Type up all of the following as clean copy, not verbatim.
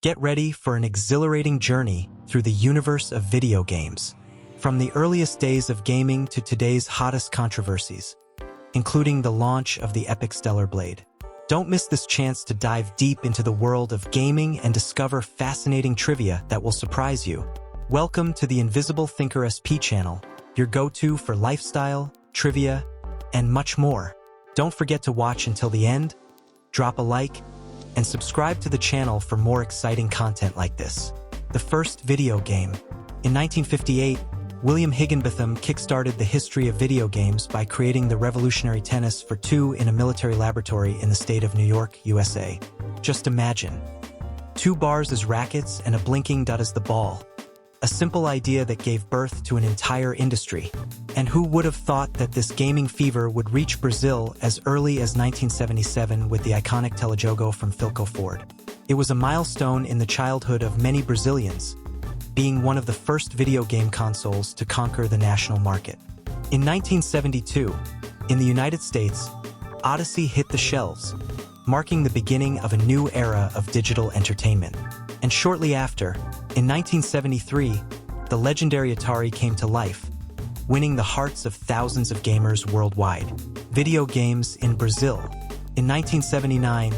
Get ready for an exhilarating journey through the universe of video games. From the earliest days of gaming to today's hottest controversies, including the launch of the epic Stellar Blade. Don't miss this chance to dive deep into the world of gaming and discover fascinating trivia that will surprise you. Welcome to the InvisibleThinker-SP channel, your go-to for lifestyle, trivia, and much more. Don't forget to watch until the end, drop a like, and subscribe to the channel for more exciting content like this. The first video game. In 1958, William Higginbotham kickstarted the history of video games by creating the revolutionary tennis for two in a military laboratory in the state of New York, USA. Just imagine. 2 bars as rackets and a blinking dot as the ball. A simple idea that gave birth to an entire industry. And who would have thought that this gaming fever would reach Brazil as early as 1977 with the iconic telejogo from Philco Ford? It was a milestone in the childhood of many Brazilians, being one of the first video game consoles to conquer the national market. In 1972, in the United States, Odyssey hit the shelves, marking the beginning of a new era of digital entertainment. And shortly after, in 1973, the legendary Atari came to life, winning the hearts of thousands of gamers worldwide. Video games in Brazil. In 1979,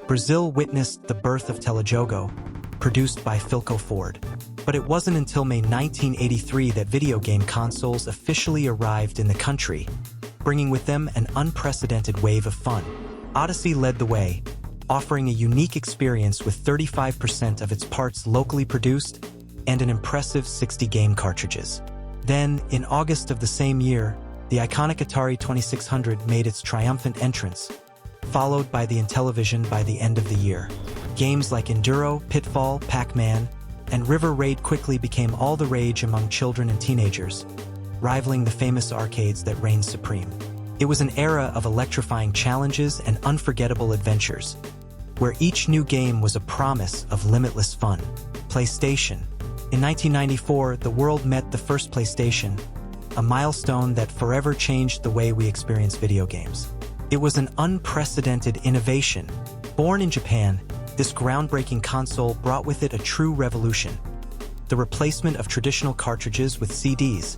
Brazil witnessed the birth of telejogo, produced by Philco Ford. But it wasn't until May 1983 that video game consoles officially arrived in the country, bringing with them an unprecedented wave of fun. Odyssey led the way, offering a unique experience with 35% of its parts locally produced and an impressive 60 game cartridges. Then, in August of the same year, the iconic Atari 2600 made its triumphant entrance, followed by the Intellivision by the end of the year. Games like Enduro, Pitfall, Pac-Man, and River Raid quickly became all the rage among children and teenagers, rivaling the famous arcades that reigned supreme. It was an era of electrifying challenges and unforgettable adventures, where each new game was a promise of limitless fun. PlayStation. In 1994, the world met the first PlayStation, a milestone that forever changed the way we experience video games. It was an unprecedented innovation. Born in Japan, this groundbreaking console brought with it a true revolution: the replacement of traditional cartridges with CDs,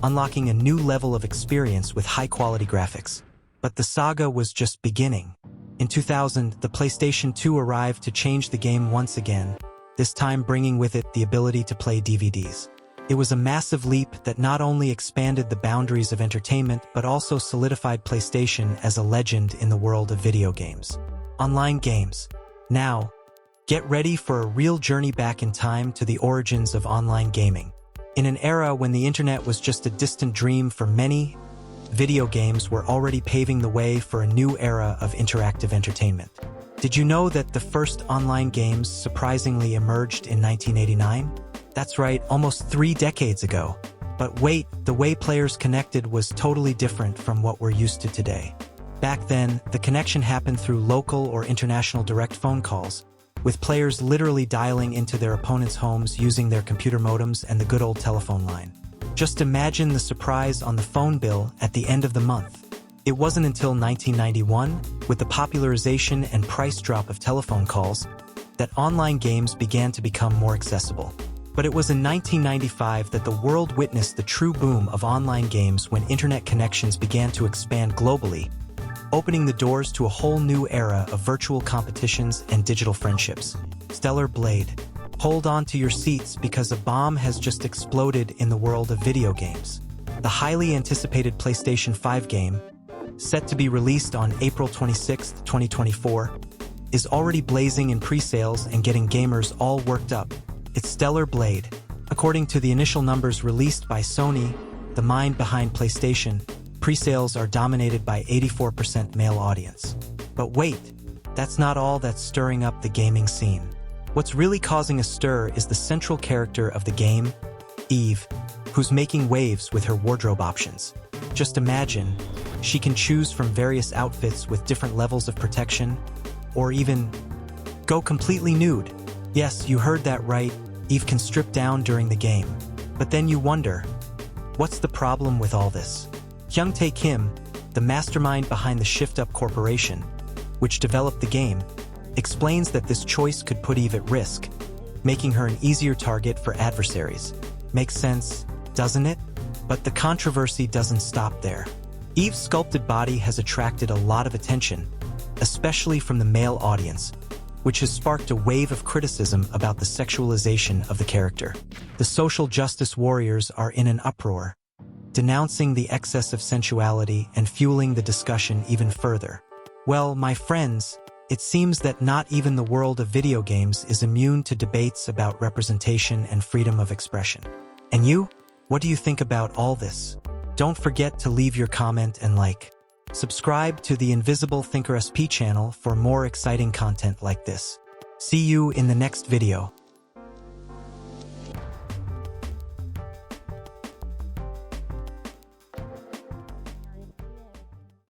unlocking a new level of experience with high-quality graphics. But the saga was just beginning. In 2000, the PlayStation 2 arrived to change the game once again, this time bringing with it the ability to play DVDs. It was a massive leap that not only expanded the boundaries of entertainment but also solidified PlayStation as a legend in the world of video games. Online games. Now, get ready for a real journey back in time to the origins of online gaming. In an era when the internet was just a distant dream for many, video games were already paving the way for a new era of interactive entertainment. Did you know that the first online games surprisingly emerged in 1989? That's right, almost 3 decades ago. But wait, the way players connected was totally different from what we're used to today. Back then, the connection happened through local or international direct phone calls, with players literally dialing into their opponents' homes using their computer modems and the good old telephone line. Just imagine the surprise on the phone bill at the end of the month. It wasn't until 1991, with the popularization and price drop of telephone calls, that online games began to become more accessible. But it was in 1995 that the world witnessed the true boom of online games when internet connections began to expand globally, opening the doors to a whole new era of virtual competitions and digital friendships. Stellar Blade. Hold on to your seats because a bomb has just exploded in the world of video games. The highly anticipated PlayStation 5 game, set to be released on April 26, 2024, is already blazing in pre-sales and getting gamers all worked up. It's Stellar Blade. According to the initial numbers released by Sony, the mind behind PlayStation, pre-sales are dominated by 84% male audience. But wait, that's not all that's stirring up the gaming scene. What's really causing a stir is the central character of the game, Eve, who's making waves with her wardrobe options. Just imagine, she can choose from various outfits with different levels of protection, or even go completely nude. Yes, you heard that right, Eve can strip down during the game. But then you wonder, what's the problem with all this? Hyung-tae Kim, the mastermind behind the Shift Up Corporation, which developed the game, explains that this choice could put Eve at risk, making her an easier target for adversaries. Makes sense, doesn't it? But the controversy doesn't stop there. Eve's sculpted body has attracted a lot of attention, especially from the male audience, which has sparked a wave of criticism about the sexualization of the character. The social justice warriors are in an uproar, denouncing the excess of sensuality and fueling the discussion even further. Well, my friends, it seems that not even the world of video games is immune to debates about representation and freedom of expression. And you? What do you think about all this? Don't forget to leave your comment and like. Subscribe to the Invisible Thinker SP channel for more exciting content like this. See you in the next video.